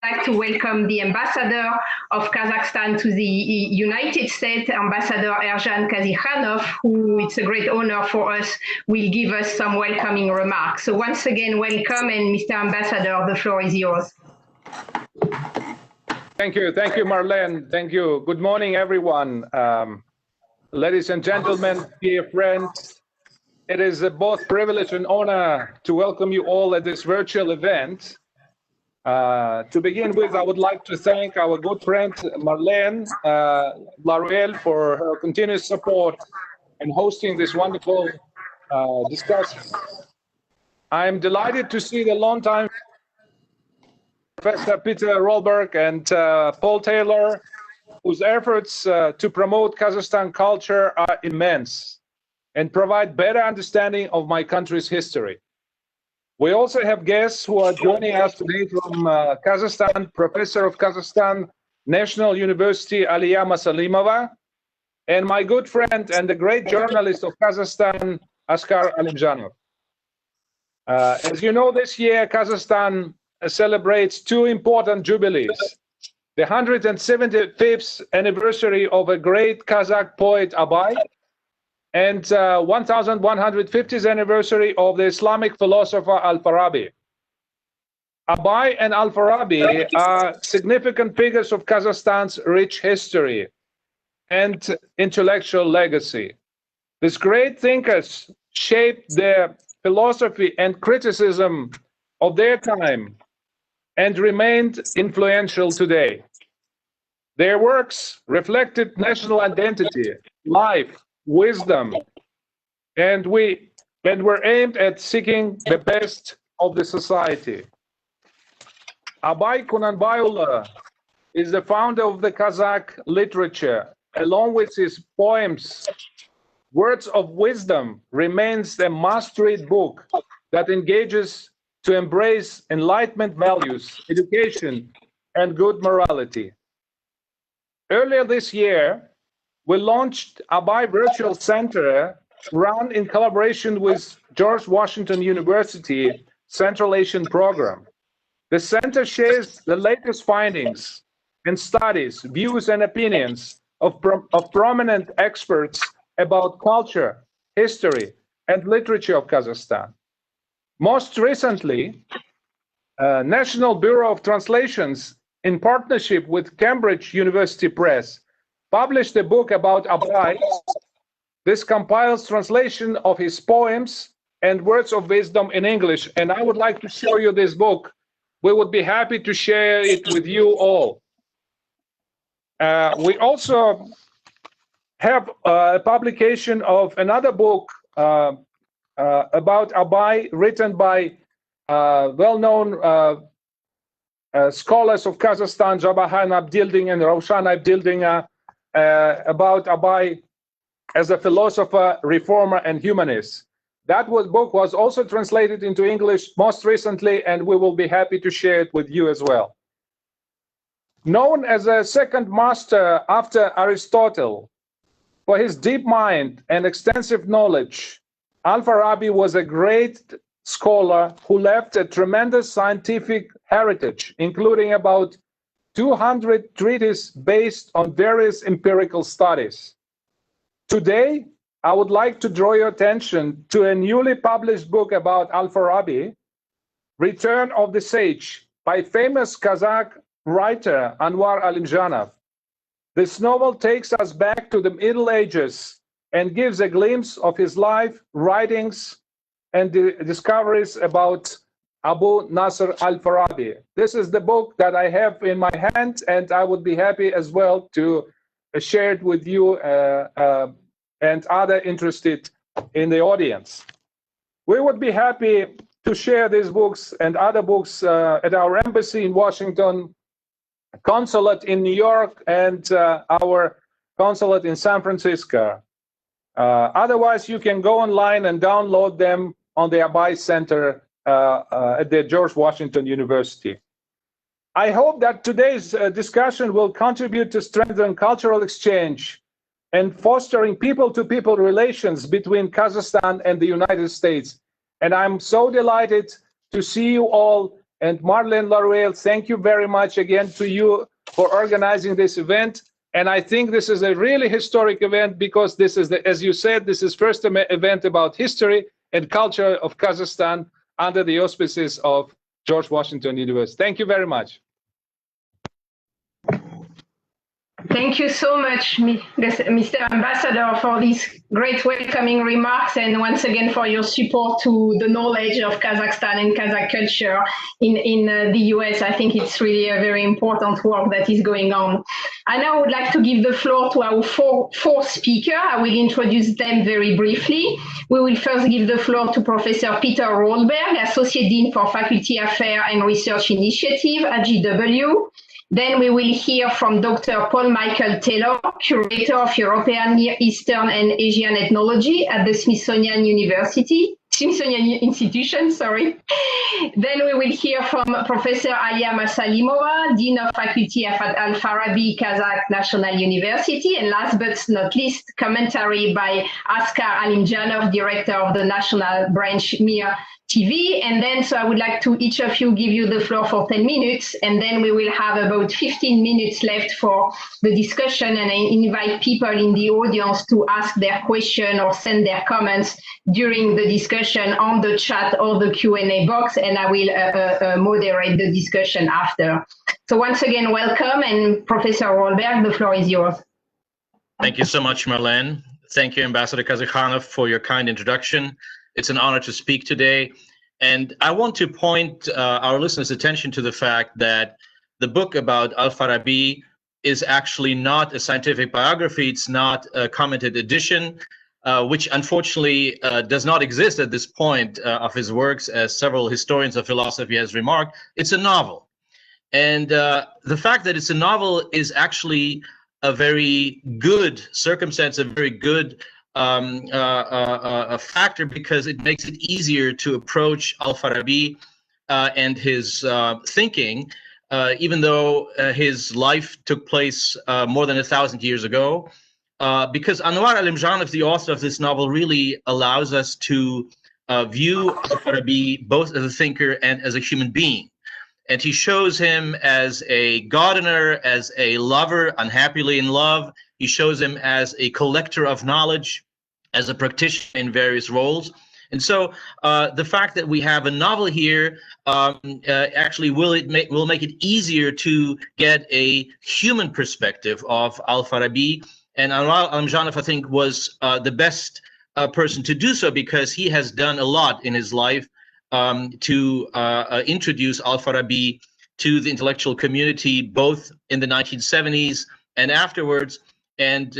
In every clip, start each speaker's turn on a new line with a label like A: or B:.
A: like to welcome the Ambassador of Kazakhstan to the United States, Ambassador Erzhan Kazykhanov, who it's a great honor for us, will give us some welcoming remarks. So once again, welcome, and Mr. Ambassador, the floor is yours.
B: Thank you, Marlene. Thank you. Good morning, everyone. Ladies and gentlemen, dear friends, it is both privilege and honor to welcome you all at this virtual event. To begin with, I would like to thank our good friend Marlene Laruelle for her continuous support in hosting this wonderful discussion. I'm delighted to see the longtime Professor Peter Rollberg and Paul Taylor, whose efforts to promote Kazakhstan culture are immense and provide better understanding of my country's history. We also have guests who are joining us today from Kazakhstan, Professor of Kazakhstan National University, Aliya Masalimova, and my good friend and the great journalist of Kazakhstan, Askar Alimzhanov. As you know, this year, Kazakhstan celebrates two important jubilees. The 175th anniversary of a great Kazakh poet, Abai, and 1150th anniversary of the Islamic philosopher Al-Farabi. Abai and Al-Farabi are significant figures of Kazakhstan's rich history and intellectual legacy. These great thinkers shaped the philosophy and criticism of their time and remained influential today. Their works reflected national identity, life, wisdom, and were aimed at seeking the best of the society. Abai Kunanbayullah is the founder of the Kazakh literature. Along with his poems, Words of Wisdom remains a must-read book that engages to embrace enlightenment values, education, and good morality. Earlier this year, we launched Abai Virtual Center, run in collaboration with George Washington University Central Asian Program. The center shares the latest findings and studies, views, and opinions of prominent experts about culture, history, and literature of Kazakhstan. Most recently, National Bureau of Translations, in partnership with Cambridge University Press, published a book about Abai. This compiles translation of his poems and words of wisdom in English, and I would like to show you this book. We would be happy to share it with you all. We also have a publication of another book about Abai, written by well-known scholars of Kazakhstan, Jabahan Abdilding and Raushan Abdilding, about Abai as a philosopher, reformer, and humanist. That book was also translated into English most recently, and we will be happy to share it with you as well. Known as a second master after Aristotle for his deep mind and extensive knowledge, Al-Farabi was a great scholar who left a tremendous scientific heritage, including about 200 treatises based on various empirical studies. Today, I would like to draw your attention to a newly published book about Al-Farabi, Return of the Sage, by famous Kazakh writer Anuar Alimzhanov. This novel takes us back to the Middle Ages and gives a glimpse of his life, writings, and the discoveries about Abu Nasr Al-Farabi. This is the book that I have in my hand, and I would be happy as well to share it with you and other interested in the audience. We would be happy to share these books and other books at our embassy in Washington, consulate in New York, and our consulate in San Francisco. Otherwise, you can go online and download them on the Abai Center at the George Washington University. I hope that today's discussion will contribute to strengthen cultural exchange and fostering people-to-people relations between Kazakhstan and the United States. And I'm so delighted to see you all And Marlene Laruelle, thank you very much again to you for organizing this event. And I think this is a really historic event because this is, as you said, this is first event about history and culture of Kazakhstan under the auspices of George Washington University. Thank you very much.
A: Thank you so much, Mr. Ambassador, for these great welcoming remarks, and once again for your support to the knowledge of Kazakhstan and Kazakh culture in the US. I think it's really a very important work that is going on. I now would like to give the floor to our four speakers. I will introduce them very briefly. We will first give the floor to Professor Peter Rollberg, Associate Dean for Faculty Affairs and Research Initiative at GW. Then we will hear from Dr. Paul Michael Taylor, Curator of European, Near Eastern and Asian Ethnology at the Smithsonian Institution, sorry. Then we will hear from Professor Aliya Masalimova, Dean of Faculty at Al-Farabi Kazakh National University. And last but not least, commentary by Askar Alimzhanov, Director of the National Branch Mir TV. And then, so I would like to each of you give you the floor for 10 minutes, and then we will have about 15 minutes left for the discussion, and I invite people in the audience to ask their question or send their comments during the discussion on the chat or the Q&A box, and I will moderate the discussion after. So once again, welcome, and Professor Rollberg, the floor is yours.
C: Thank you so much, Marlene. Thank you, Ambassador Kazykhanov, for your kind introduction. It's an honor to speak today. And I want to point our listeners' attention to the fact that the book about Al-Farabi is actually not a scientific biography. It's not a commented edition, which unfortunately does not exist at this point of his works, as several historians of philosophy has remarked. It's a novel. And the fact that it's a novel is actually a very good circumstance, a very good a factor, because it makes it easier to approach Al-Farabi and his thinking, even though his life took place more than 1,000 years ago, because Anuar Alimzhanov, the author of this novel, really allows us to view Al-Farabi both as a thinker and as a human being. And he shows him as a gardener, as a lover, unhappily in love. He shows him as a collector of knowledge, as a practitioner in various roles. And so the fact that we have a novel here actually will make it easier to get a human perspective of Al-Farabi. And Anuar Alimzhanov, I think, was the best person to do so, because he has done a lot in his life to introduce Al-Farabi to the intellectual community, both in the 1970s and afterwards. And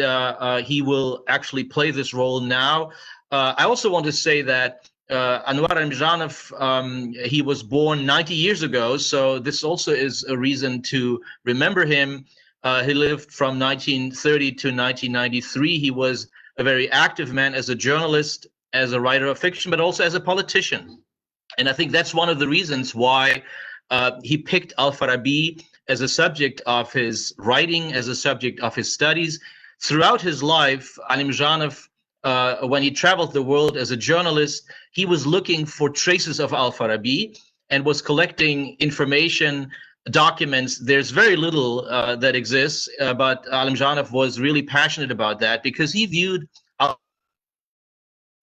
C: he will actually play this role now. I also want to say that Anuar Alimzhanov, he was born 90 years ago, so this also is a reason to remember him. He lived from 1930 to 1993. He was a very active man as a journalist, as a writer of fiction, but also as a politician. And I think that's one of the reasons why he picked Al-Farabi as a subject of his writing, as a subject of his studies. Throughout his life, Alimzhanov, when he traveled the world as a journalist, he was looking for traces of Al-Farabi and was collecting information, documents. There's very little that exists, but Alimzhanov was really passionate about that, because he viewed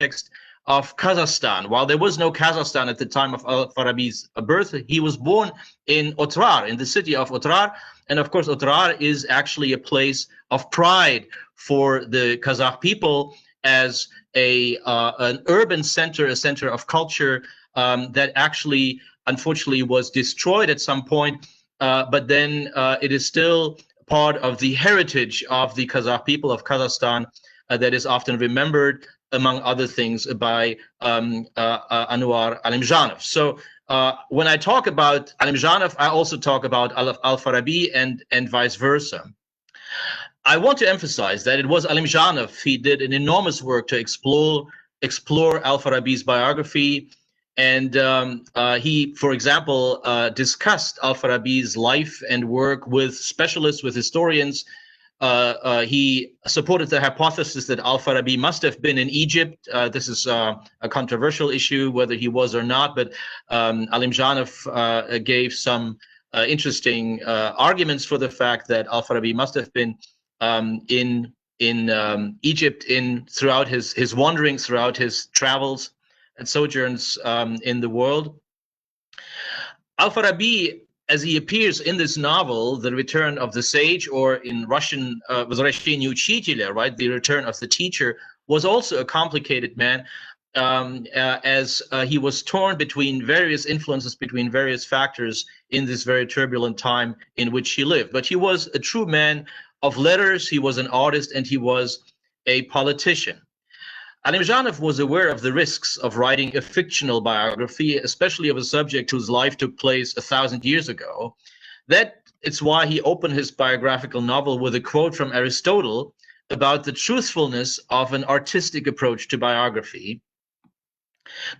C: context of Kazakhstan. While there was no Kazakhstan at the time of Al-Farabi's birth, he was born in Otrar, in the city of Otrar. And of course, Otrar is actually a place of pride for the Kazakh people, as an urban center, a center of culture that actually, unfortunately, was destroyed at some point. But then it is still part of the heritage of the Kazakh people of Kazakhstan that is often remembered, among other things, by Anuar Alimzhanov. So when I talk about Alimzhanov, I also talk about Al-Farabi and vice versa. I want to emphasize that it was Alimzhanov. He did an enormous work to explore Al-Farabi's biography. And he, for example, discussed Al-Farabi's life and work with specialists, with historians, he supported the hypothesis that Al-Farabi must have been in Egypt. This is a controversial issue, whether he was or not, but Alimzhanov gave some interesting arguments for the fact that Al-Farabi must have been in Egypt throughout his wanderings, throughout his travels and sojourns in the world. Al-Farabi, as he appears in this novel, The Return of the Sage, or in Russian, Возвращение учителя, right, The Return of the Teacher, was also a complicated man, as he was torn between various influences, between various factors in this very turbulent time in which he lived. But he was a true man of letters, he was an artist, and he was a politician. Alimzhanov was aware of the risks of writing a fictional biography, especially of a subject whose life took place 1,000 years ago. It's why he opened his biographical novel with a quote from Aristotle about the truthfulness of an artistic approach to biography.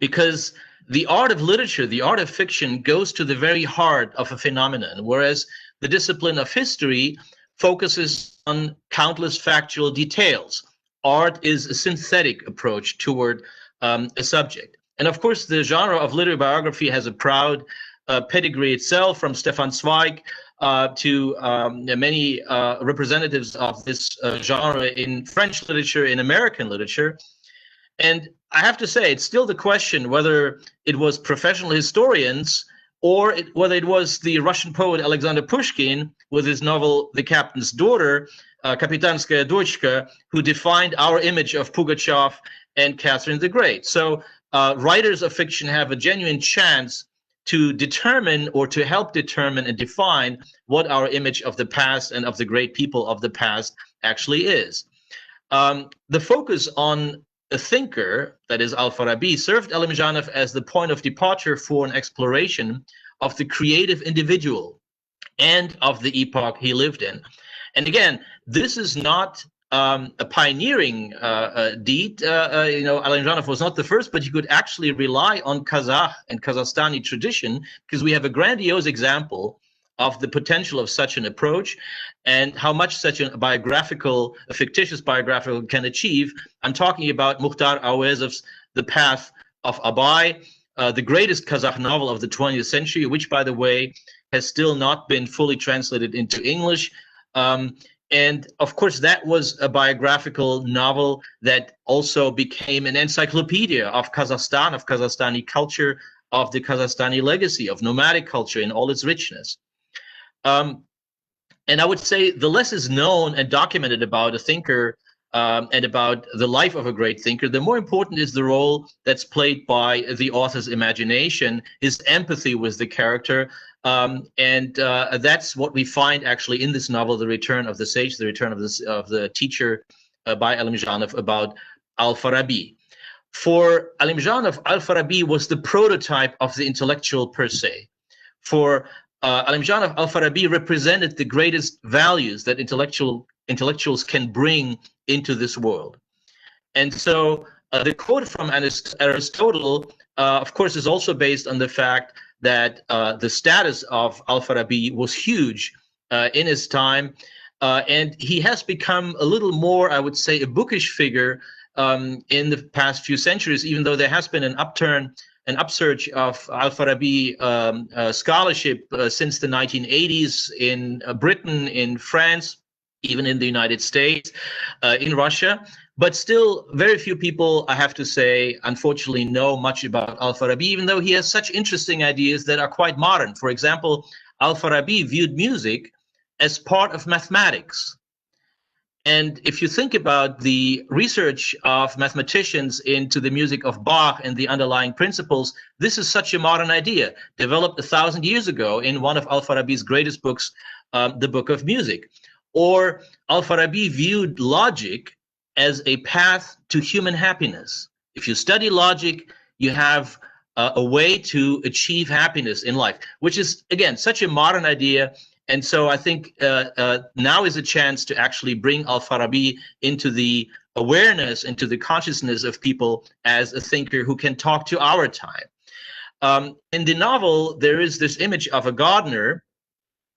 C: Because the art of literature, the art of fiction, goes to the very heart of a phenomenon, whereas the discipline of history focuses on countless factual details. Art is a synthetic approach toward a subject. And of course, the genre of literary biography has a proud pedigree itself, from Stefan Zweig to many representatives of this genre in French literature, in American literature. And I have to say, it's still the question whether it was professional historians or whether it was the Russian poet Alexander Pushkin with his novel The Captain's Daughter, Kapitanskaya Dochka, who defined our image of Pugachev and Catherine the Great. So writers of fiction have a genuine chance to determine, or to help determine and define, what our image of the past and of the great people of the past actually is. The focus on a thinker, that is Al-Farabi, served Alimzhanov as the point of departure for an exploration of the creative individual and of the epoch he lived in. And again, this is not a pioneering deed. Alimzhanov was not the first, but he could actually rely on Kazakh and Kazakhstani tradition, because we have a grandiose example of the potential of such an approach and how much such a fictitious biographical can achieve. I'm talking about Mukhtar Awezov's The Path of Abai, the greatest Kazakh novel of the 20th century, which, by the way, has still not been fully translated into English. And of course, that was a biographical novel that also became an encyclopedia of Kazakhstan, of Kazakhstani culture, of the Kazakhstani legacy, of nomadic culture in all its richness. And I would say the less is known and documented about a thinker and about the life of a great thinker, the more important is the role that's played by the author's imagination, his empathy with the character. And that's what we find actually in this novel, The Return of the Sage, The Return of the Teacher by Alimzhanov, about Al-Farabi. For Alimzhanov, Al-Farabi was the prototype of the intellectual per se. For Alimzhanov, Al-Farabi represented the greatest values that intellectuals can bring into this world. And so the quote from Aristotle, of course, is also based on the fact that the status of Al-Farabi was huge in his time. And he has become a little more, I would say, a bookish figure in the past few centuries, even though there has been an upsurge of Al-Farabi scholarship since the 1980s in Britain, in France, even in the United States, in Russia. But still, very few people, I have to say, unfortunately, know much about Al-Farabi, even though he has such interesting ideas that are quite modern. For example, Al-Farabi viewed music as part of mathematics. And if you think about the research of mathematicians into the music of Bach and the underlying principles, this is such a modern idea, developed 1,000 years ago in one of Al-Farabi's greatest books, the Book of Music. Or Al-Farabi viewed logic as a path to human happiness. If you study logic, you have a way to achieve happiness in life, which is, again, such a modern idea. And so I think now is a chance to actually bring Al-Farabi into the awareness, into the consciousness of people as a thinker who can talk to our time. In the novel, there is this image of a gardener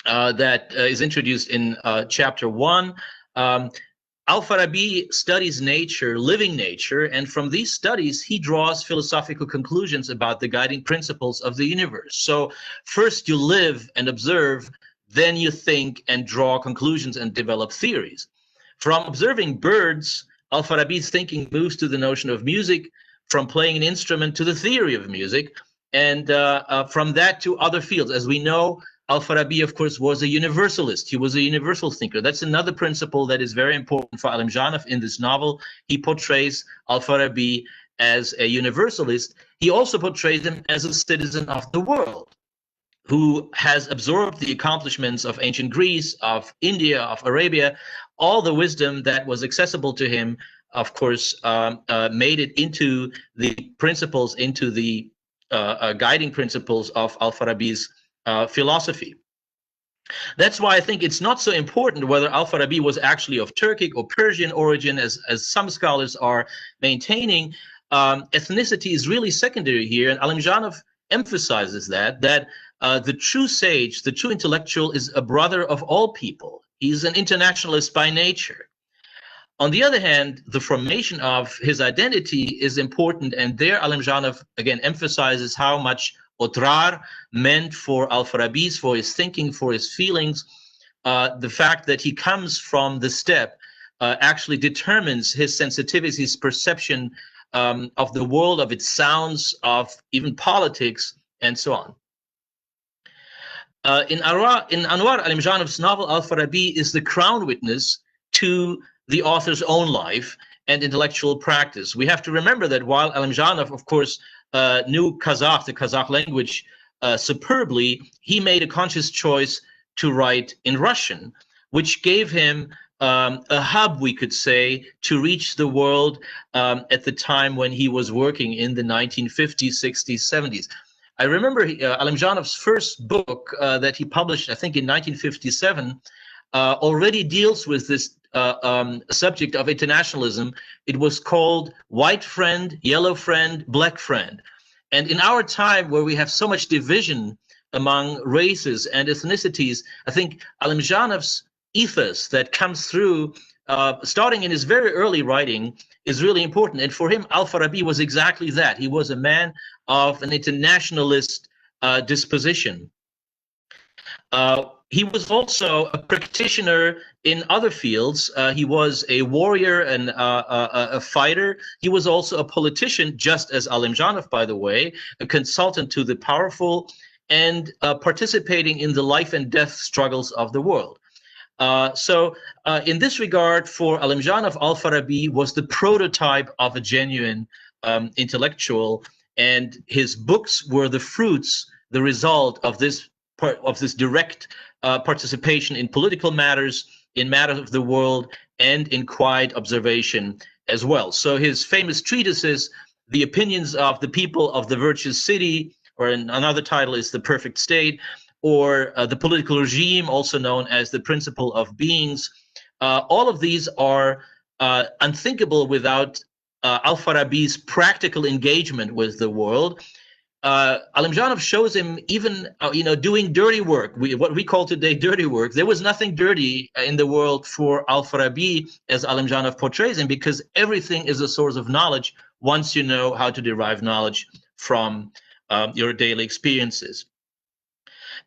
C: that is introduced in chapter 1. Al-Farabi studies nature, living nature, and from these studies, he draws philosophical conclusions about the guiding principles of the universe. So first you live and observe, then you think and draw conclusions and develop theories. From observing birds, Al-Farabi's thinking moves to the notion of music, from playing an instrument to the theory of music, and from that to other fields. As we know, Al-Farabi, of course, was a universalist. He was a universal thinker. That's another principle that is very important for Alimzhanov in this novel. He portrays Al-Farabi as a universalist. He also portrays him as a citizen of the world who has absorbed the accomplishments of ancient Greece, of India, of Arabia, all the wisdom that was accessible to him, of course, made it into the principles, into the guiding principles of Al-Farabi's philosophy. That's why I think it's not so important whether Al-Farabi was actually of Turkic or Persian origin, as some scholars are maintaining. Ethnicity is really secondary here, and Alimzhanov emphasizes that the true sage, the true intellectual, is a brother of all people. He's an internationalist by nature. On the other hand, the formation of his identity is important, and there Alimzhanov again emphasizes how much Otrar meant for Al-Farabi's, for his thinking, for his feelings. The fact that he comes from the steppe actually determines his sensitivity, his perception of the world, of its sounds, of even politics, and so on. In Anuar Alimzhanov's novel, Al-Farabi is the crown witness to the author's own life and intellectual practice. We have to remember that while Alimzhanov, of course, knew Kazakh, the Kazakh language, superbly, he made a conscious choice to write in Russian, which gave him a hub, we could say, to reach the world at the time when he was working in the 1950s, 60s, 70s. I remember Alimzhanov's first book that he published, I think in 1957, already deals with this subject of internationalism. It was called White Friend, Yellow Friend, Black Friend. And in our time, where we have so much division among races and ethnicities, I think Alimzhanov's ethos that comes through, starting in his very early writing, is really important. And for him, Al-Farabi was exactly that. He was a man of an internationalist disposition. He was also a practitioner in other fields. He was a warrior and a fighter. He was also a politician, just as Alimzhanov, by the way, a consultant to the powerful, and participating in the life and death struggles of the world. So in this regard, for Alimzhanov, Al-Farabi was the prototype of a genuine intellectual, and his books were the fruits, the result of this direct participation in political matters, in matters of the world, and in quiet observation as well. So his famous treatises, The Opinions of the People of the Virtuous City, or another title is The Perfect State, or The Political Regime, also known as The Principle of Beings, all of these are unthinkable without Al-Farabi's practical engagement with the world. Alimzhanov shows him even, doing dirty work, what we call today dirty work. There was nothing dirty in the world for Al-Farabi, as Alimzhanov portrays him, because everything is a source of knowledge once you know how to derive knowledge from your daily experiences.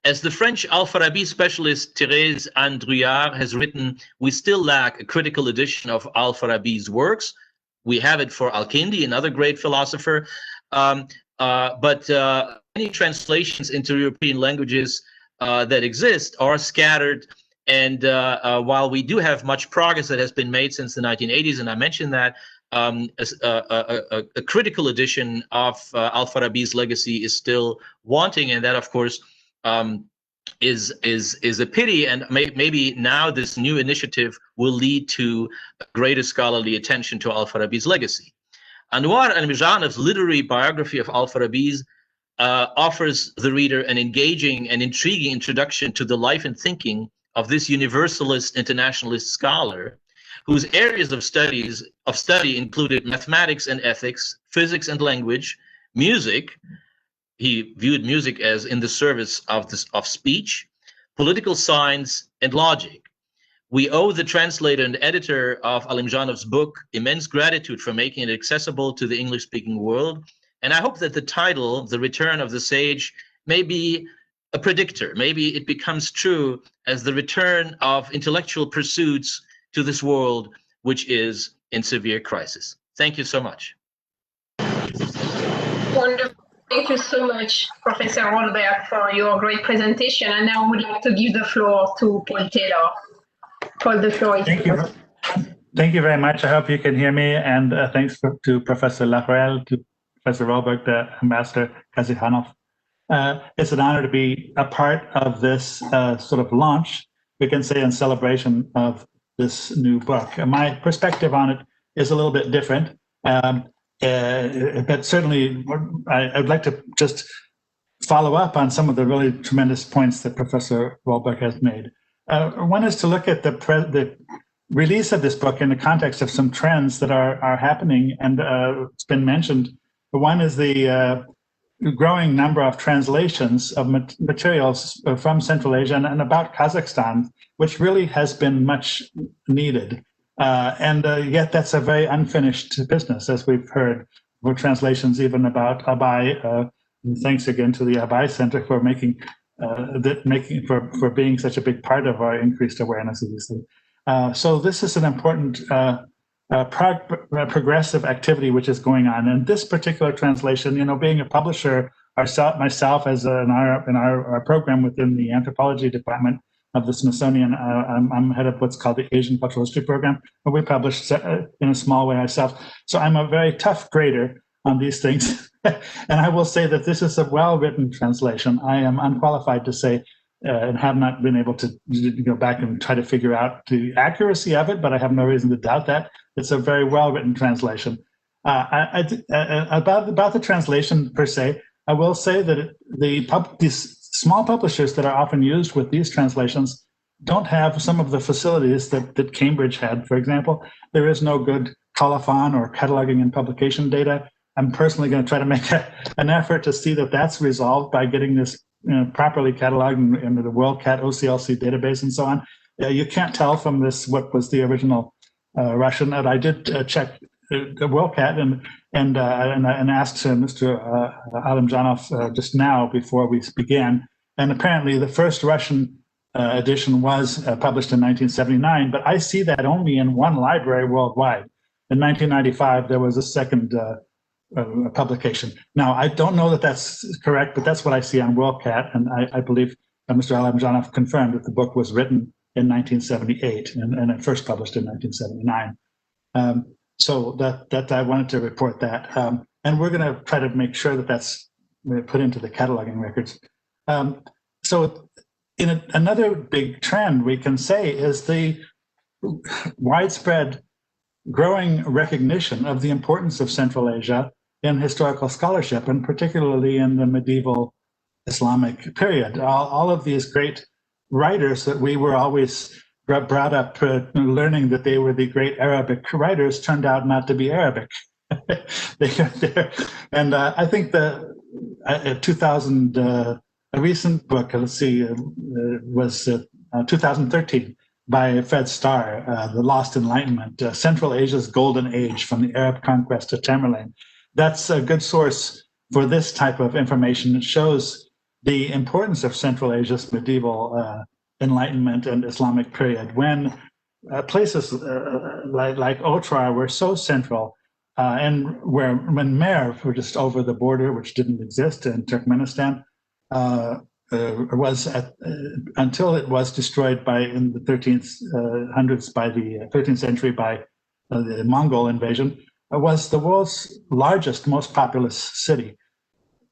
C: As the French Al-Farabi specialist Thérèse Androuillard has written, we still lack a critical edition of Al-Farabi's works. We have it for Al-Kindi, another great philosopher, but many translations into European languages that exist are scattered. And while we do have much progress that has been made since the 1980s, and I mentioned that, a critical edition of Al-Farabi's legacy is still wanting, and that, of course, is a pity. And maybe now this new initiative will lead to greater scholarly attention to Al-Farabi's legacy. Anuar Alimzhanov's literary biography of Al-Farabi's offers the reader an engaging and intriguing introduction to the life and thinking of this universalist internationalist scholar, whose areas of study included mathematics and ethics, physics and language, music. He viewed music as in the service of speech, political science, and logic. We owe the translator and editor of Alimzhanov's book immense gratitude for making it accessible to the English-speaking world. And I hope that the title, The Return of the Sage, may be a predictor. Maybe it becomes true as the return of intellectual pursuits to this world, which is in severe crisis. Thank you so much.
A: Wonderful. Thank you so much, Professor Rollberg, for your great presentation. And now I would like to give the floor to Paul Taylor. Paul, the floor is yours.
D: Thank you very much. I hope you can hear me. And thanks to Professor Laruelle, to Professor Rollberg, the Ambassador Kazykhanov. It's an honor to be a part of this sort of launch, we can say, in celebration of this new book. My perspective on it is a little bit different, but certainly I'd like to just follow up on some of the really tremendous points that Professor Rollberg has made. One is to look at the release of this book in the context of some trends that are happening, and it's been mentioned. One is the growing number of translations of materials from Central Asia and about Kazakhstan, which really has been much needed. And yet that's a very unfinished business, as we've heard, with translations even about Abai. Thanks again to the Abai Center for for being such a big part of our increased awareness of these things. So this is an important progressive activity which is going on. And this particular translation, you know, being a publisher myself as in our program within the anthropology department of the Smithsonian, I'm head of what's called the Asian Cultural History Program, where we publish in a small way ourselves. So I'm a very tough grader on these things. And I will say that this is a well-written translation. I am unqualified to say and have not been able to go back and try to figure out the accuracy of it, but I have no reason to doubt that. It's a very well-written translation. About the translation per se, I will say that these small publishers that are often used with these translations don't have some of the facilities that Cambridge had. For example, there is no good colophon or cataloging and publication data. I'm personally going to try to make an effort to see that that's resolved by getting this properly cataloged into the WorldCat OCLC database and so on. You can't tell from this what was the original Russian. And I did check the WorldCat and asked Mr. Alimzhanov just now before we began. And apparently the first Russian edition was published in 1979, but I see that only in one library worldwide. In 1995, there was a second publication. Now, I don't know that that's correct, but that's what I see on WorldCat, and I believe Mr. Alimzhanov confirmed that the book was written in 1978 and it first published in 1979. So that I wanted to report that, and we're going to try to make sure that that's put into the cataloging records. So, another big trend we can say is the widespread growing recognition of the importance of Central Asia in historical scholarship, and particularly in the medieval Islamic period. All of these great writers that we were always brought up learning that they were the great Arabic writers turned out not to be Arabic. And I think the 2000, a recent book, let's see, was 2013 by Fred Starr, The Lost Enlightenment, Central Asia's Golden Age from the Arab Conquest to Tamerlane. That's a good source for this type of information. It shows the importance of Central Asia's medieval Enlightenment and Islamic period, when places like Otrar were so central, and when Merv, were just over the border, which didn't exist in Turkmenistan, was until it was destroyed in the 1300s by the 13th century by the Mongol invasion, was the world's largest, most populous city,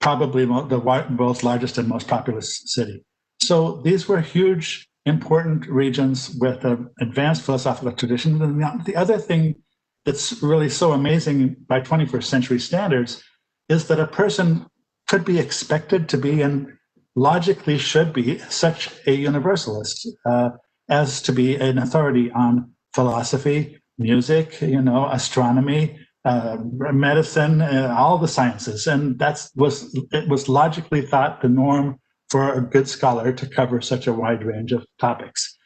D: probably the world's largest and most populous city. So these were huge, important regions with an advanced philosophical tradition. And the other thing that's really so amazing by 21st century standards is that a person could be expected to be, and logically should be, such a universalist as to be an authority on philosophy, music, astronomy, medicine, all the sciences. And it was logically thought the norm for a good scholar to cover such a wide range of topics.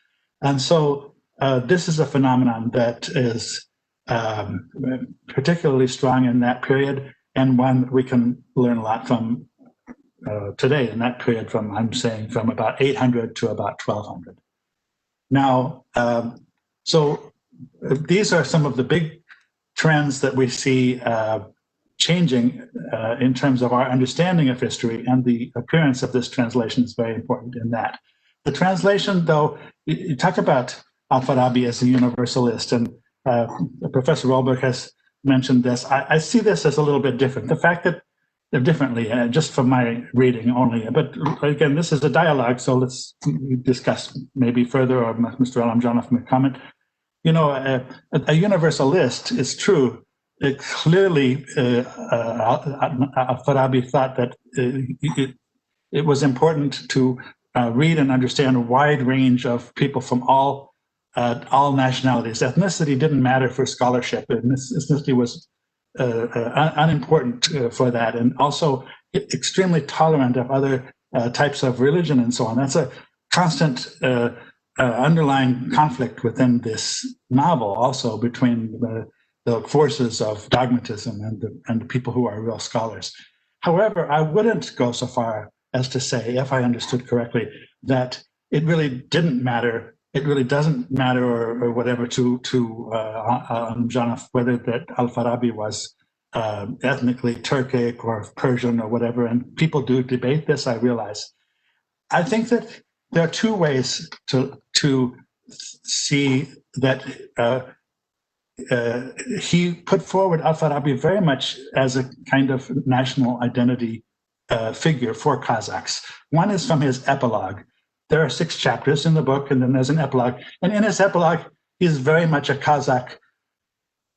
D: And so this is a phenomenon that is particularly strong in that period, and one we can learn a lot from today in that period from, I'm saying, from about 800 to about 1200. Now, so these are some of the big trends that we see changing in terms of our understanding of history, and the appearance of this translation is very important in that. The translation, though, you talk about Al-Farabi as a universalist, and Professor Rollberg has mentioned this. I see this as a little bit different. The fact that they're differently, just from my reading only. But again, this is a dialogue, so let's discuss maybe further, or Mr. Alimzhanov may comment. You know, a universalist is true. Clearly, Al-Farabi thought that it was important to read and understand a wide range of people from all nationalities. Ethnicity didn't matter for scholarship. Ethnicity was unimportant for that, and also extremely tolerant of other types of religion and so on. That's a constant underlying conflict within this novel, also between the forces of dogmatism and the people who are real scholars. However, I wouldn't go so far as to say, if I understood correctly, that it really didn't matter. It really doesn't matter, or whatever, to Alimzhanov, whether that Al-Farabi was ethnically Turkic or Persian or whatever. And people do debate this, I realize. I think that there are two ways to see that he put forward Al-Farabi very much as a kind of national identity figure for Kazakhs. One is from his epilogue. There are 6 chapters in the book, and then there's an epilogue. And in his epilogue, he's very much a Kazakh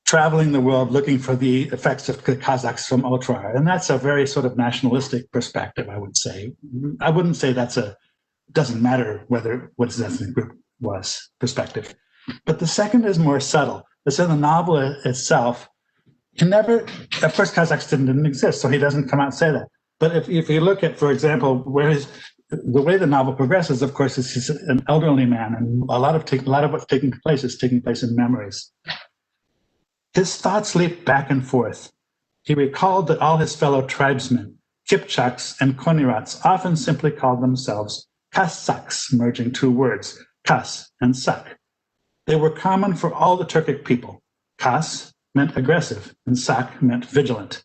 D: traveling the world looking for the effects of the Kazakhs from Otrar. And that's a very sort of nationalistic perspective, I would say. I wouldn't say doesn't matter what his ethnic group was perspective. But the second is more subtle. It's in the novel itself. Of course, Kazakhstan didn't exist, so he doesn't come out and say that. But if you look at, for example, the way the novel progresses, of course, is he's an elderly man, and a lot of what's taking place is taking place in memories. His thoughts leap back and forth. He recalled that all his fellow tribesmen, Kipchaks and Konirats, often simply called themselves Kazakhs, merging 2 words, Kas and Sak. They were common for all the Turkic people. Kas meant aggressive, and Sak meant vigilant.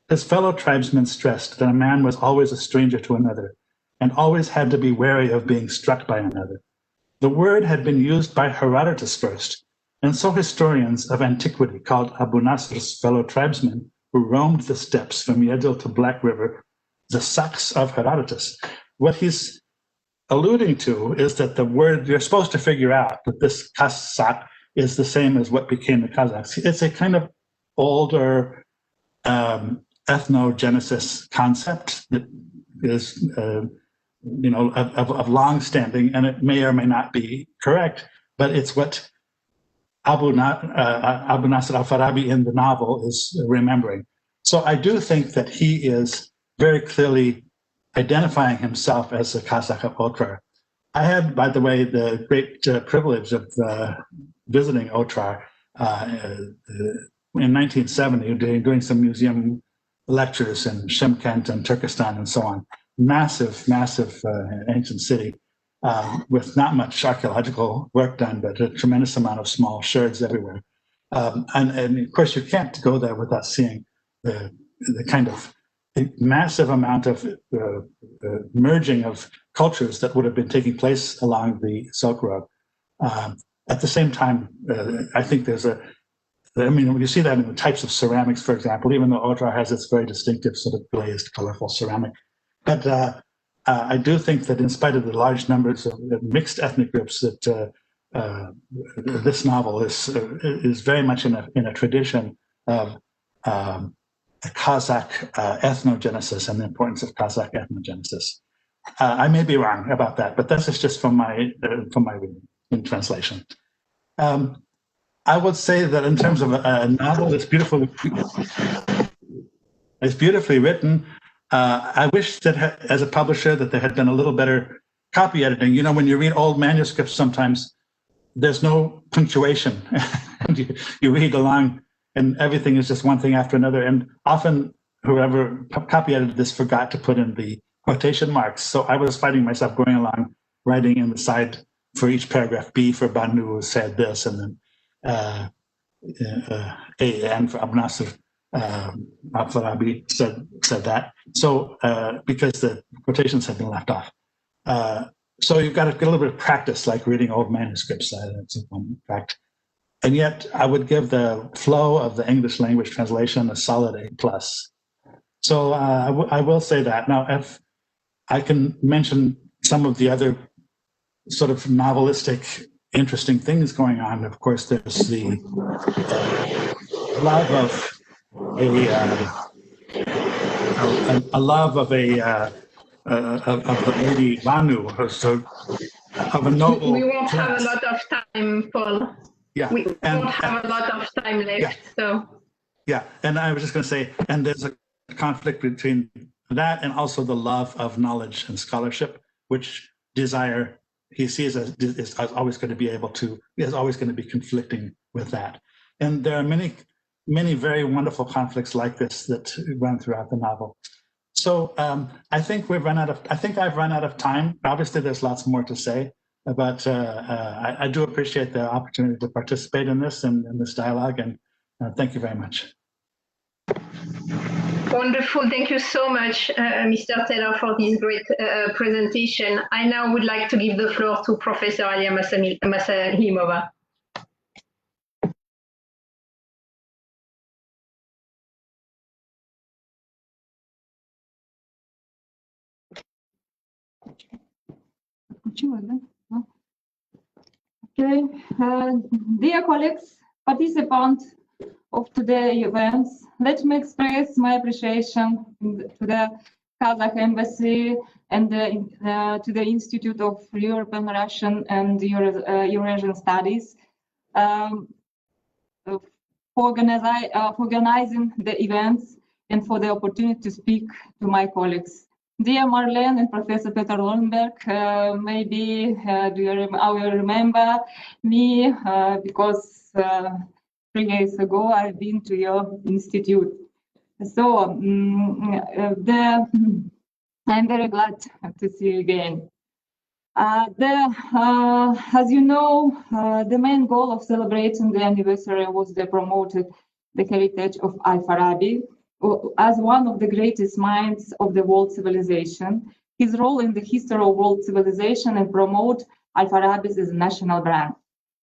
D: His fellow tribesmen stressed that a man was always a stranger to another, and always had to be wary of being struck by another. The word had been used by Herodotus first, and so historians of antiquity called Abu Nasr's fellow tribesmen who roamed the steppes from Yedil to Black River the Saks of Herodotus. What he's alluding to is that the word, you're supposed to figure out that this Kazakh is the same as what became the Kazakhs. It's a kind of older ethnogenesis concept that is of long standing, and it may or may not be correct, but it's what Abu Nasr Al-Farabi in the novel is remembering. So I do think that he is very clearly identifying himself as a Kazakh of Otrar. I had, by the way, the great privilege of visiting Otrar in 1970, doing some museum lectures in Shymkent and Turkestan and so on. Massive ancient city with not much archaeological work done, but a tremendous amount of small sherds everywhere. And of course, you can't go there without seeing the kind of massive amount of merging of cultures that would have been taking place along the Silk Road. At the same time, I think you see that in the types of ceramics, for example, even though Otrar has its very distinctive sort of glazed, colorful ceramic. But I do think that in spite of the large numbers of mixed ethnic groups, that this novel is very much in a tradition of Kazakh ethnogenesis and the importance of Kazakh ethnogenesis. I may be wrong about that, but this is just from my reading in translation. I would say that in terms of a novel that's beautifully written, I wish that as a publisher that there had been a little better copy editing. You know, when you read old manuscripts, sometimes there's no punctuation. And you read along and everything is just one thing after another. And often whoever copy edited this forgot to put in the quotation marks. So I was finding myself going along, writing in the side for each paragraph, B for Banu said this, and then AN for Abu Nasr Al-Farabi said that. So because the quotations had been left off. So you've got to get a little bit of practice, like reading old manuscripts. That's one fact. And yet I would give the flow of the English language translation a solid A+. So I will say that. Now, if I can mention some of the other sort of novelistic, interesting things going on, of course, there's the love of of the lady Banu, so of a noble.
A: We won't have a lot of time, Paul.
D: Yeah,
A: we won't have a lot of time left.
D: Yeah.
A: So. Yeah,
D: and I was just going to say, and there's a conflict between that and also the love of knowledge and scholarship, which desire he sees as is always going to be is always going to be conflicting with that. And there are many very wonderful conflicts like this that run throughout the novel. So I think I've run out of time. Obviously, there's lots more to say, but I do appreciate the opportunity to participate in this and in this dialogue, and thank you very much.
A: Wonderful. Thank you so much, Mr. Taylor, for this great presentation. I now would like to give the floor to Professor Aliya Masalimova.
E: Okay, dear colleagues, participants of today's events, let me express my appreciation to the Kazakh Embassy and to the Institute of European, Russian and Eurasian Studies for organizing the events and for the opportunity to speak to my colleagues. Dear Marlene and Professor Peter Rollberg, maybe you will remember me because 3 years ago I've been to your institute. So I'm very glad to see you again. As you know, the main goal of celebrating the anniversary was to promote the heritage of Al-Farabi as one of the greatest minds of the world civilization, his role in the history of world civilization, and promote Al-Farabi as a national brand.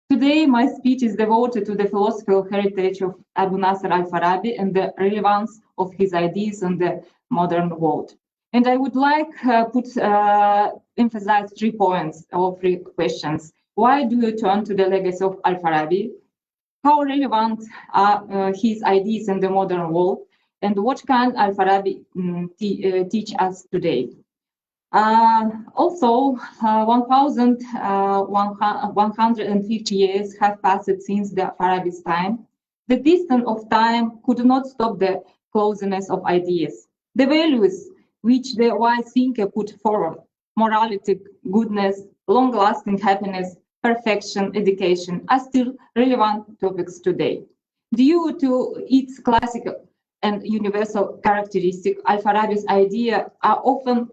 E: Today, my speech is devoted to the philosophical heritage of Abu Nasr Al-Farabi and the relevance of his ideas in the modern world. And I would like to emphasize 3 points or 3 questions. Why do you turn to the legacy of Al-Farabi? How relevant are his ideas in the modern world? And what can Al-Farabi teach us today? Also, 1,150 years have passed since the Farabi's time. The distance of time could not stop the closeness of ideas. The values which the wise thinker put forward, morality, goodness, long-lasting happiness, perfection, education, are still relevant topics today. Due to its classical and universal characteristic, Al-Farabi's ideas are often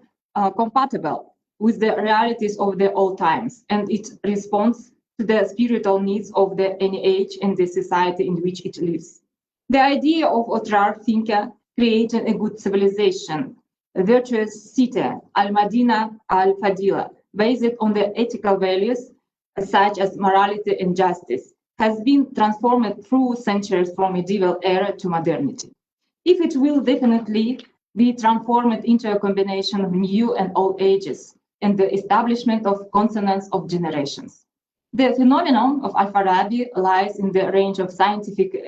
E: compatible with the realities of the old times, and it responds to the spiritual needs of any age and the society in which it lives. The idea of Otrar thinker creating a good civilization, a virtuous city, Al-Madina Al-Fadila, based on the ethical values such as morality and justice, has been transformed through centuries from medieval era to modernity. If it will definitely be transformed into a combination of new and old ages and the establishment of consonance of generations. The phenomenon of Al-Farabi lies in the range of scientific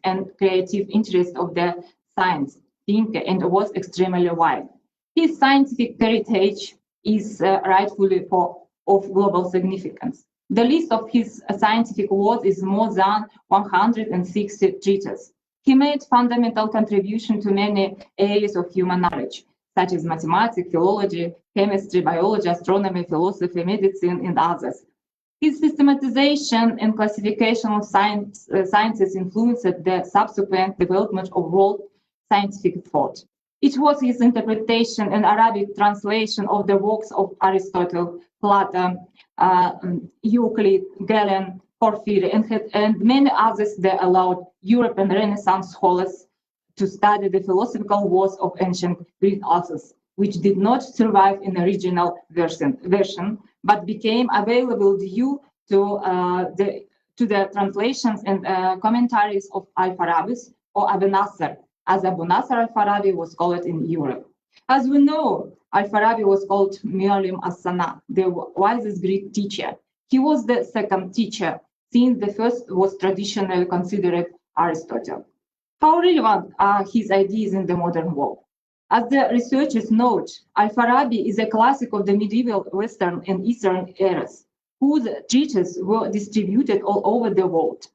E: and creative interest of the science thinker and was extremely wide. His scientific heritage is rightfully of global significance. The list of his scientific works is more than 160 treatises. He made fundamental contribution to many areas of human knowledge, such as mathematics, philology, chemistry, biology, astronomy, philosophy, medicine, and others. His systematization and classification of sciences influenced the subsequent development of world scientific thought. It was his interpretation and Arabic translation of the works of Aristotle, Plato, Euclid, Galen, Porphyry, and many others that allowed European Renaissance scholars to study the philosophical works of ancient Greek authors, which did not survive in the original version, but became available due to the translations and commentaries of Al-Farabi or Abu Nasr, as Abu Nasr Al-Farabi was called in Europe. As we know, Al-Farabi was called Marlene Laruelle, the wisest Greek teacher. He was the second teacher, since the first was traditionally considered Aristotle. How relevant are his ideas in the modern world? As the researchers note, Al-Farabi is a classic of the medieval Western and Eastern eras, whose treatises were distributed all over the world.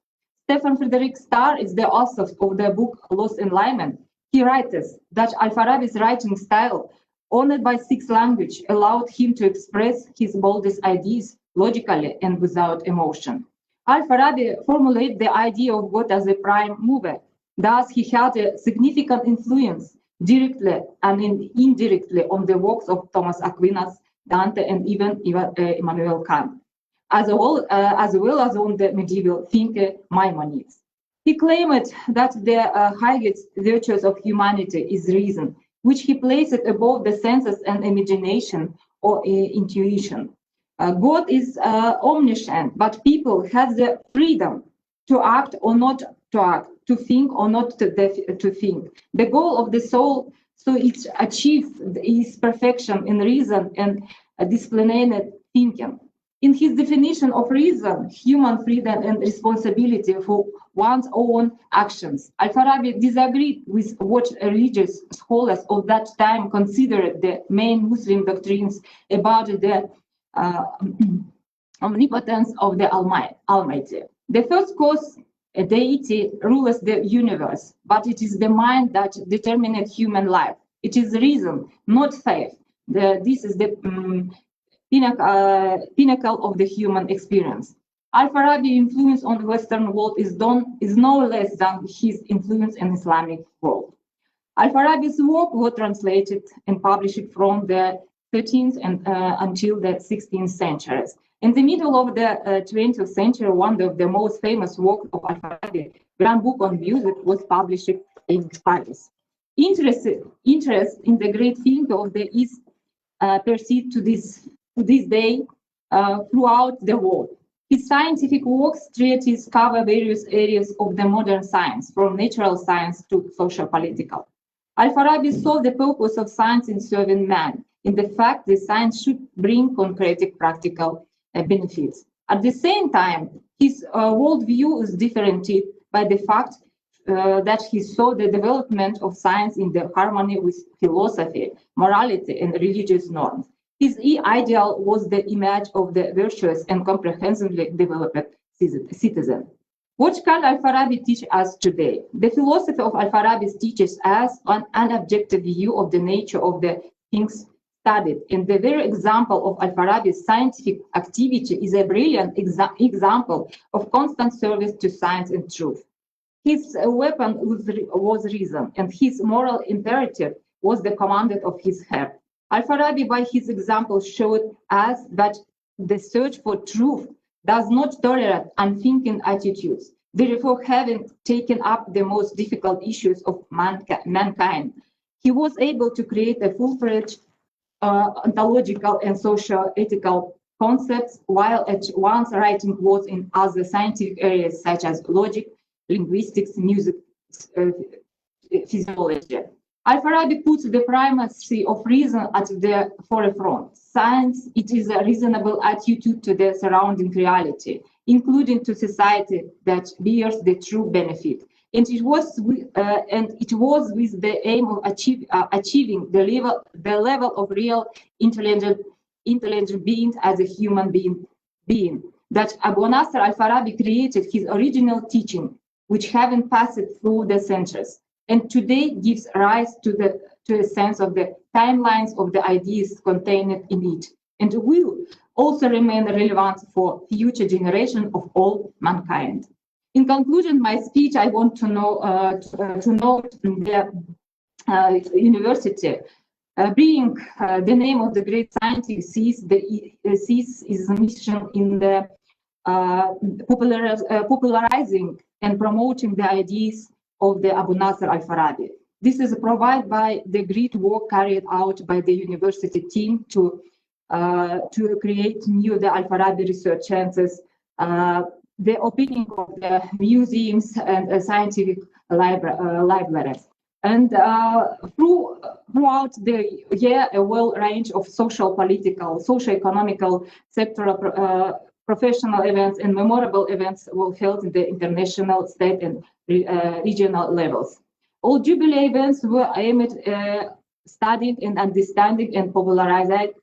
E: Stefan Frederick Starr is the author of the book Lost Enlightenment. He writes that Al-Farabi's writing style, honored by 6 languages, allowed him to express his boldest ideas logically and without emotion. Al-Farabi formulated the idea of God as a prime mover. Thus, he had a significant influence directly and indirectly on the works of Thomas Aquinas, Dante, and even Immanuel Kant, as well as on the medieval thinker Maimonides. He claimed that the highest virtues of humanity is reason, which he placed above the senses and imagination or intuition. God is omniscient, but people have the freedom to act or not to act, to think or not to think. The goal of the soul, so it achieves is perfection in reason and disciplined thinking. In his definition of reason, human freedom and responsibility for one's own actions, Al-Farabi disagreed with what religious scholars of that time considered the main Muslim doctrines about the omnipotence of the Almighty. The first cause, a deity, rules the universe, but it is the mind that determines human life. It is reason, not faith. This is the pinnacle of the human experience. Al-Farabi's influence on the Western world is no less than his influence in Islamic world. Al-Farabi's work was translated and published from the 13th and until the 16th centuries. In the middle of the 20th century, one of the most famous works of Al-Farabi, Grand Book on Music, was published in Paris. Interest in the great thinker of the East persists to this day throughout the world. His scientific works treatises cover various areas of the modern science, from natural science to socio-political. Al-Farabi saw the purpose of science in serving man, in the fact that science should bring concrete practical benefits. At the same time, his worldview is differentiated by the fact that he saw the development of science in the harmony with philosophy, morality, and religious norms. His ideal was the image of the virtuous and comprehensively developed citizen. What can Al-Farabi teach us today? The philosophy of Al-Farabi teaches us an objective view of the nature of the things studied, and the very example of Al-Farabi's scientific activity is a brilliant example of constant service to science and truth. His weapon was reason, and his moral imperative was the command of his heart. Al-Farabi, by his example, showed us that the search for truth does not tolerate unthinking attitudes. Therefore, having taken up the most difficult issues of mankind, he was able to create a full-fledged ontological and socio-ethical concepts, while at once writing works in other scientific areas such as logic, linguistics, music, physiology. Al-Farabi puts the primacy of reason at the forefront. Science, it is a reasonable attitude to the surrounding reality, including to society that bears the true benefit. And it was with the aim of achieving the level of real intelligent being as a human being that Abu Nasr Al-Farabi created his original teaching, which having passed through the centuries, and today gives rise to a sense of the timelines of the ideas contained in it, and will also remain relevant for future generations of all mankind. In conclusion, my speech, I want to note the university bringing the name of the great scientist sees its mission in the popularizing and promoting the ideas of the Abu Nasr Al-Farabi. This is provided by the great work carried out by the university team to create new the Al-Farabi research centers, the opening of the museums and scientific libraries. And throughout the year, a wide range of social, political, socio-economical, sectoral, professional events and memorable events were held in the international, state, and regional levels. All Jubilee events were aimed at studying and understanding and popularizing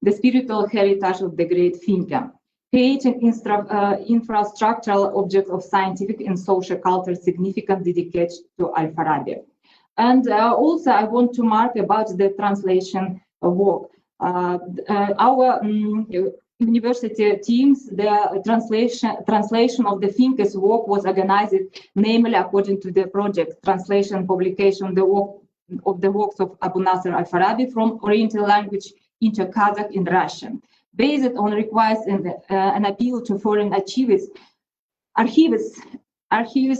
E: the spiritual heritage of the great thinker, creating infrastructural objects of scientific and social culture significant dedicated to Al-Farabi. And also I want to mark about the translation work. Our university teams, the translation of the thinkers' work was organized, namely according to the project translation publication the works of Abu Nasr Al-Farabi from Oriental language into Kazakh and Russian. Based on requests and an appeal to foreign archivists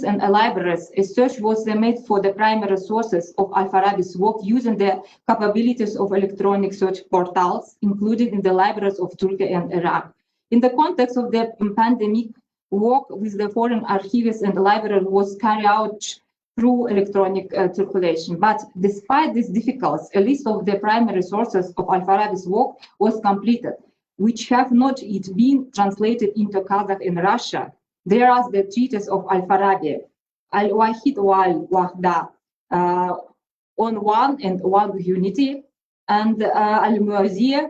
E: and libraries, a search was made for the primary sources of Al-Farabi's work using the capabilities of electronic search portals, included in the libraries of Turkey and Iraq. In the context of the pandemic, work with the foreign archivists and libraries was carried out through electronic circulation. But despite these difficulties, a list of the primary sources of Al-Farabi's work was completed, which have not yet been translated into Kazakh and Russia. There are the treatise of Al-Farabi, Al-Wahid wal-Wahda, on one and one unity, and Al-Mu'aziyah,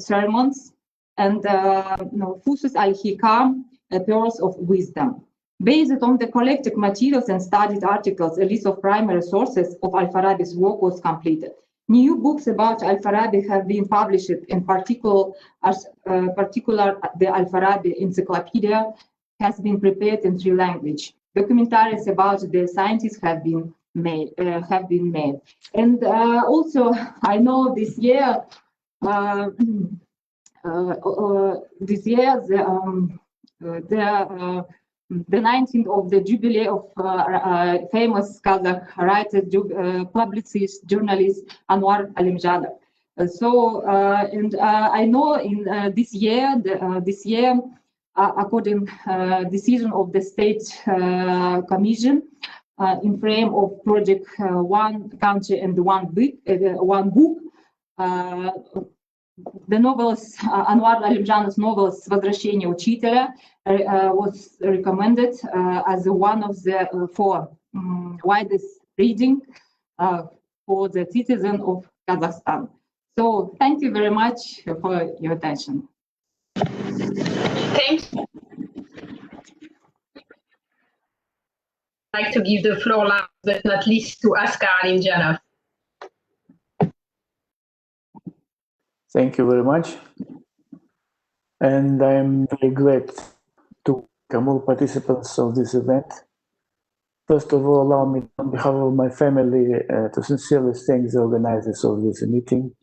E: sermons, and Fusus al-Hikam, pearls of wisdom. Based on the collected materials and studied articles, a list of primary sources of Al-Farabi's work was completed. New books about Al-Farabi have been published, in particular the Al-Farabi Encyclopedia has been prepared in 3 languages. Documentaries about the scientists have been made. And also, I know this year, the 19th of the jubilee of famous Kazakh writer, publicist, journalist Anuar Alimzhanov. I know in this year, according decision of the State Commission, in frame of project One Country and One Book, the novels, Anuar Alimzhanov's novels «Возвращение учителя» was recommended as one of the 4 widest reading for the citizen of Kazakhstan. So thank you very much for your attention.
A: Thank you. I'd like to give the floor last but not least to Askar Alimzhanov.
F: Thank you very much. And I'm very glad to welcome all participants of this event. First of all, allow me on behalf of my family to sincerely thank the organizers of this meeting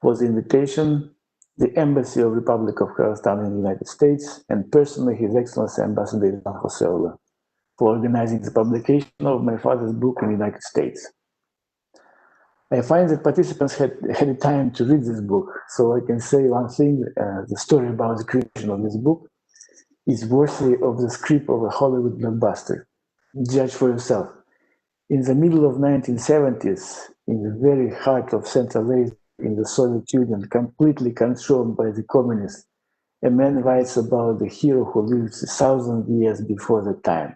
F: for the invitation, the Embassy of the Republic of Kazakhstan in the United States, and personally His Excellency Ambassador Erzhan Kazykhanov for organizing the publication of my father's book in the United States. I find that participants had time to read this book, so I can say one thing, the story about the creation of this book is worthy of the script of a Hollywood blockbuster. Judge for yourself. In the middle of 1970s, in the very heart of Central Asia, in the Soviet Union, completely controlled by the communists, a man writes about the hero who lived 1,000 years before the time.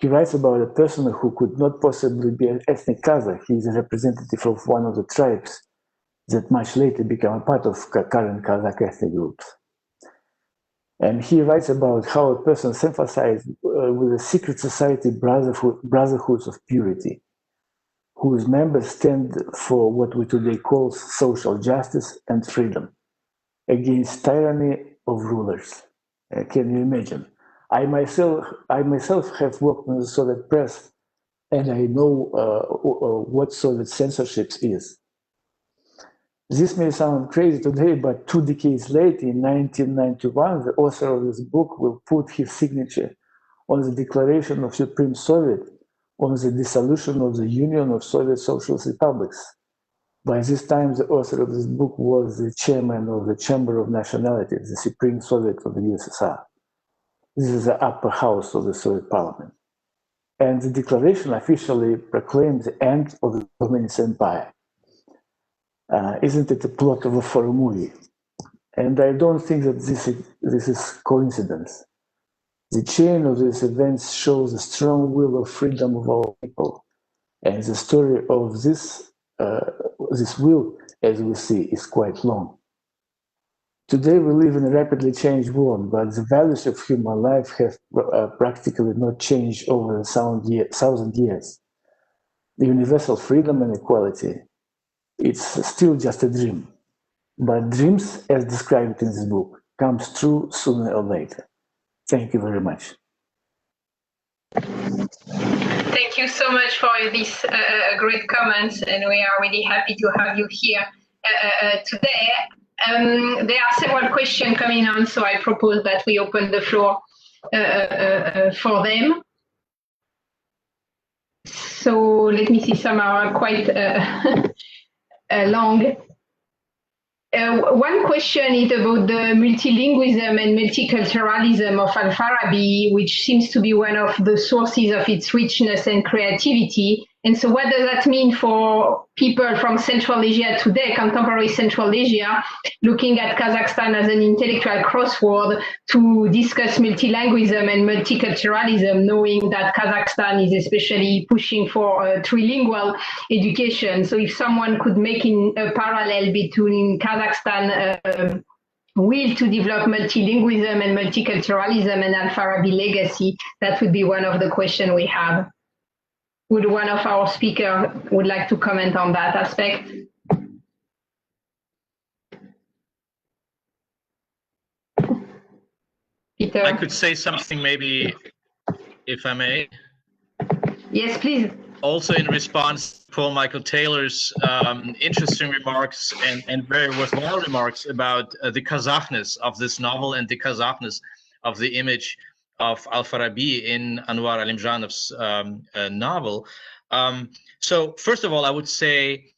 F: He writes about a person who could not possibly be an ethnic Kazakh. He is a representative of one of the tribes that much later became a part of current Kazakh ethnic groups. And he writes about how a person sympathized with a secret society brotherhoods of purity, whose members stand for what we today call social justice and freedom. against tyranny of rulers. Can you imagine? I myself have worked in the Soviet press, and I know what Soviet censorship is. This may sound crazy today, but 2 decades later, in 1991, the author of this book will put his signature on the Declaration of Supreme Soviet on the dissolution of the Union of Soviet Socialist Republics. By this time, the author of this book was the chairman of the Chamber of Nationalities, the Supreme Soviet of the USSR. This is the upper house of the Soviet parliament. And the declaration officially proclaimed the end of the Communist Empire. Isn't it a plot for a movie? And I don't think that this is coincidence. The chain of these events shows the strong will of freedom of our people. And the story of this will, as we see, is quite long. Today we live in a rapidly changed world, but the values of human life have practically not changed over 1,000 years. The universal freedom and equality, it's still just a dream. But dreams, as described in this book, comes true sooner or later. Thank you very much.
A: Thank you so much for these great comments, and we are really happy to have you here today. There are several questions coming on, so I propose that we open the floor for them. So let me see, some are quite long. One question is about the multilingualism and multiculturalism of Al-Farabi, which seems to be one of the sources of its richness and creativity. And so what does that mean for people from Central Asia today, contemporary Central Asia, looking at Kazakhstan as an intellectual crossroad to discuss multilingualism and multiculturalism, knowing that Kazakhstan is especially pushing for trilingual education? So if someone could make a parallel between Kazakhstan will to develop multilingualism and multiculturalism and Al-Farabi legacy, that would be one of the questions we have. Would one of our speakers would like to comment on that aspect? Peter?
C: I could say something maybe, if I may.
A: Yes, please.
C: Also in response to Paul Michael Taylor's interesting remarks and very worthwhile remarks about the Kazakhnas of this novel and the Kazakhnas of the image of Al-Farabi in Anuar Alimzhanov's novel. So first of all, I would say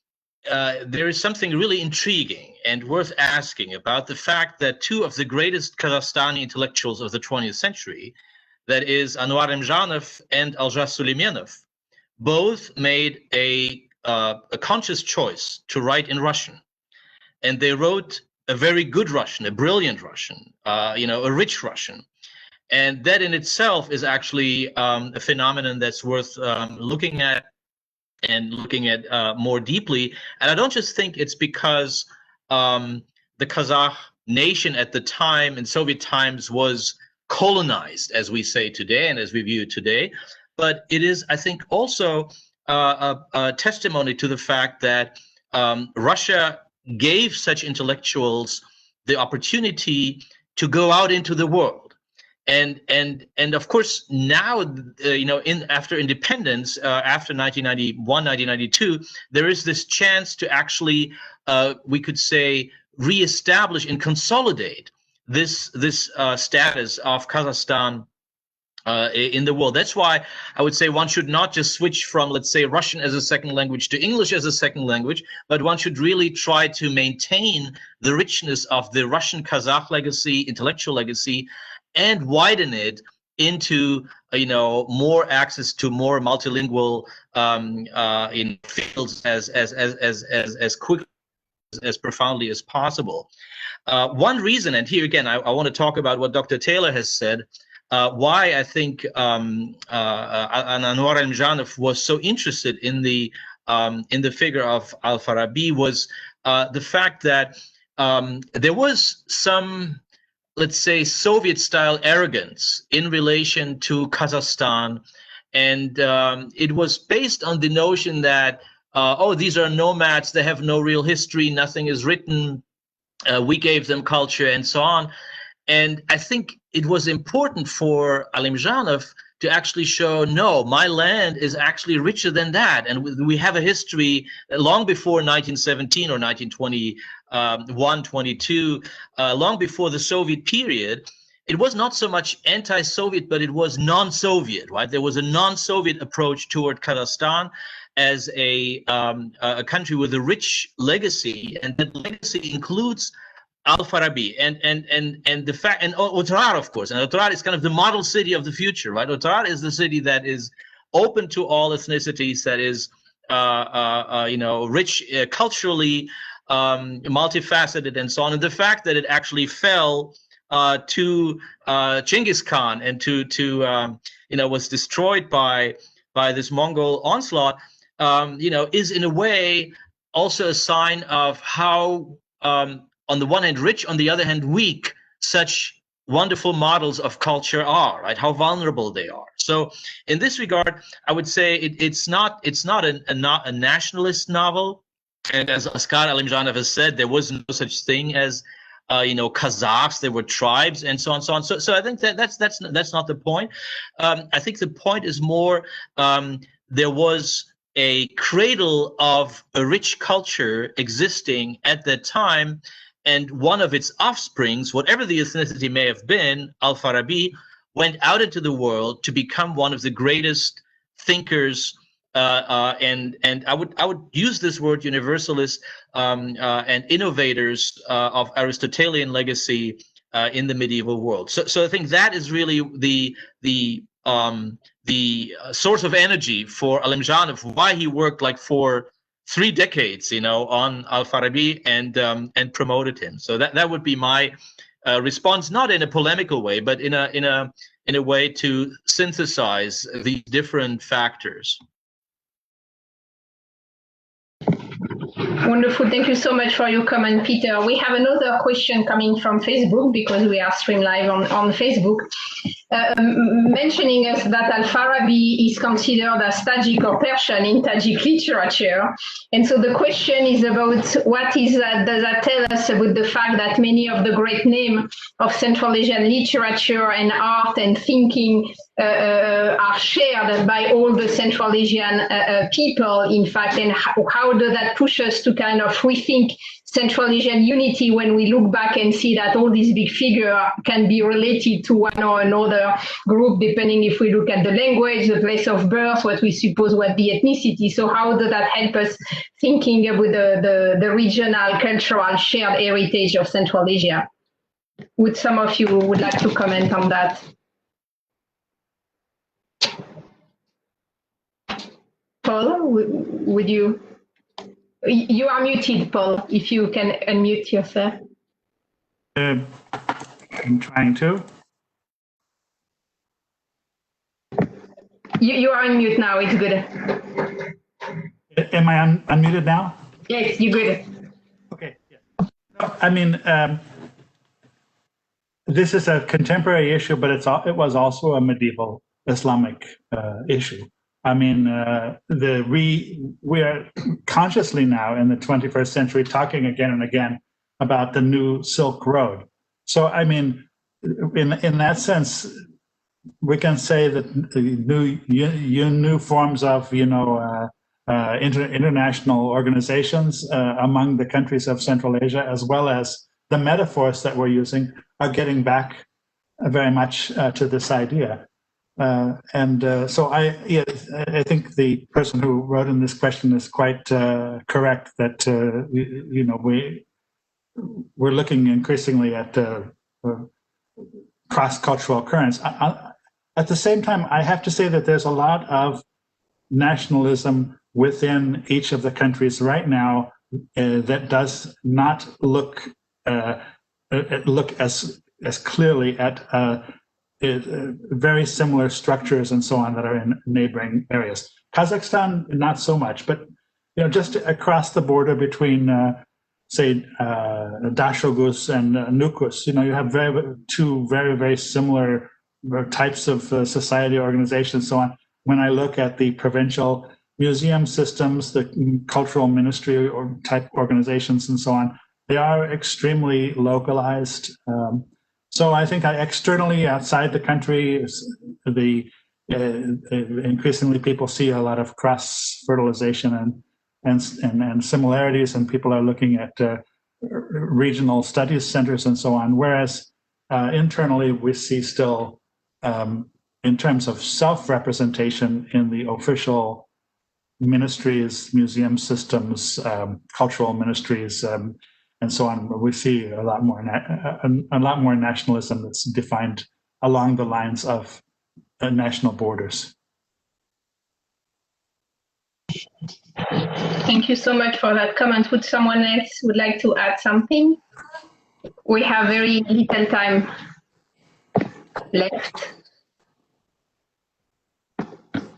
C: there is something really intriguing and worth asking about the fact that two of the greatest Kazakhstani intellectuals of the 20th century, that is Anuar Alimzhanov and Aljaz Suleymanov, both made a conscious choice to write in Russian. And they wrote a very good Russian, a brilliant Russian, a rich Russian. And that in itself is actually a phenomenon that's worth looking at and looking at more deeply. And I don't just think it's because the Kazakh nation at the time, in Soviet times, was colonized, as we say today and as we view it today, but it is, I think, also a testimony to the fact that Russia gave such intellectuals the opportunity to go out into the world. And of course, now, after independence, after 1991, 1992, there is this chance to actually, we could say, reestablish and consolidate this status of Kazakhstan in the world. That's why I would say one should not just switch from, let's say, Russian as a second language to English as a second language, but one should really try to maintain the richness of the Russian Kazakh legacy, intellectual legacy, and widen it into more access to more multilingual in fields as quickly as profoundly as possible. One reason, and here again I want to talk about what Dr. Taylor has said, why I think Anuar Alimzhanov was so interested in the figure of Al-Farabi was the fact that there was some, let's say, Soviet-style arrogance in relation to Kazakhstan, and it was based on the notion that, these are nomads, they have no real history, nothing is written, we gave them culture and so on. And I think it was important for Alimzhanov to actually show, no, my land is actually richer than that. And we have a history long before 1917 or 1921, 22, long before the Soviet period. It was not so much anti-Soviet, but it was non-Soviet, right? There was a non-Soviet approach toward Kazakhstan as a country with a rich legacy, and that legacy includes Al-Farabi and the fact, and Otrar, of course. And Otrar is kind of the model city of the future, right? Otrar is the city that is open to all ethnicities, that is, rich culturally, multifaceted, and so on. And the fact that it actually fell to Genghis Khan and was destroyed by this Mongol onslaught, is in a way also a sign of how, on the one hand rich, on the other hand weak, such wonderful models of culture are, right? How vulnerable they are. So in this regard, I would say it's not a nationalist novel. And as Askar Alimzhanov has said, there was no such thing as Kazakhs. There were tribes and so on, so on. So I think that's not the point. I think the point is more, there was a cradle of a rich culture existing at that time, and one of its offsprings, whatever the ethnicity may have been, Al-Farabi, went out into the world to become one of the greatest thinkers, and I would use this word, universalist, and innovators of Aristotelian legacy in the medieval world. So I think that is really the source of energy for Alimzhanov, why he worked like for 3 decades, on Al-Farabi and promoted him. So that would be my response, not in a polemical way, but in a way to synthesize the different factors.
A: Wonderful. Thank you so much for your comment, Peter. We have another question coming from Facebook, because we are streamed live on Facebook, mentioning us that Al-Farabi is considered as Tajik or Persian in Tajik literature. And so the question is about what does that tell us about the fact that many of the great names of Central Asian literature and art and thinking are shared by all the Central Asian people, in fact, and how does that push us to kind of rethink Central Asian unity when we look back and see that all these big figures can be related to one or another group, depending if we look at the language, the place of birth, what we suppose what the ethnicity. So how does that help us thinking about the regional, cultural, shared heritage of Central Asia? Would some of you would like to comment on that? Paul, would you? You are muted, Paul, if you can unmute yourself.
D: I'm trying to.
A: You are on mute now, it's good.
D: Am I unmuted now?
A: Yes, you're good.
D: Okay. Yeah. I mean, this is a contemporary issue, but it was also a medieval Islamic issue. I mean, we are consciously now in the 21st century talking again and again about the new Silk Road. So, I mean, in that sense, we can say that the new forms of, international organizations among the countries of Central Asia, as well as the metaphors that we're using, are getting back very much to this idea. So I think the person who wrote in this question is quite correct that we're looking increasingly at cross-cultural currents. At the same time, I have to say that there's a lot of nationalism within each of the countries right now that does not look as clearly at very similar structures and so on that are in neighboring areas. Kazakhstan, not so much, but just across the border between, say, Dashogus and Nukus, you have two very similar types of society organizations, so on. When I look at the provincial museum systems, the cultural ministry or type organizations and so on, they are extremely localized. So I think externally outside the country, increasingly people see a lot of cross-fertilization and similarities, and people are looking at regional studies centers and so on. Whereas internally, we see still, in terms of self-representation in the official ministries, museum systems, cultural ministries, and so on, we see a lot more nationalism that's defined along the lines of national borders.
A: Thank you so much for that comment. Would someone else would like to add something? We have very little time left.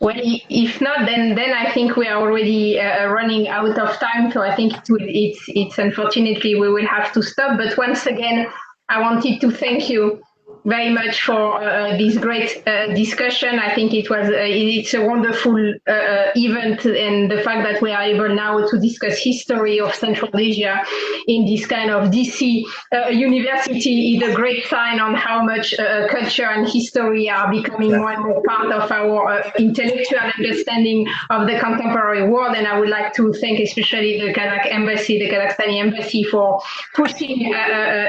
A: Well, if not, then I think we are already running out of time. So I think it's unfortunately we will have to stop. But once again, I wanted to thank you very much for this great discussion. I think it's a wonderful event, and the fact that we are able now to discuss history of Central Asia in this kind of DC university is a great sign on how much culture and history are becoming more and more part of our intellectual understanding of the contemporary world. And I would like to thank especially the Kazakh embassy, the Kazakhstani embassy, for pushing,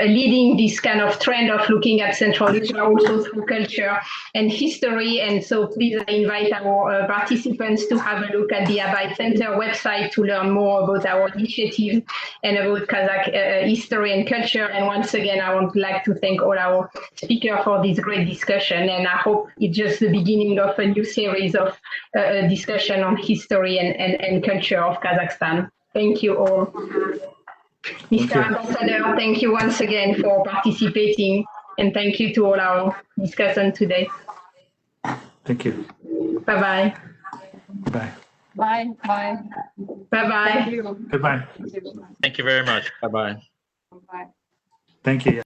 A: leading this kind of trend of looking at Central Asia also through culture and history. And so please invite our participants to have a look at the Abai Center website to learn more about our initiative and about Kazakh history and culture. And once again, I would like to thank all our speakers for this great discussion. And I hope it's just the beginning of a new series of discussion on history and culture of Kazakhstan. Thank you all. Mr. Ambassador, thank you once again for participating. And thank you to all our discussants today.
D: Thank you.
A: Bye-bye.
D: Bye.
E: Bye. Bye.
A: Bye-bye.
E: Thank you.
D: Goodbye.
C: Thank you very much. Bye-bye.
E: Bye.
D: Thank you.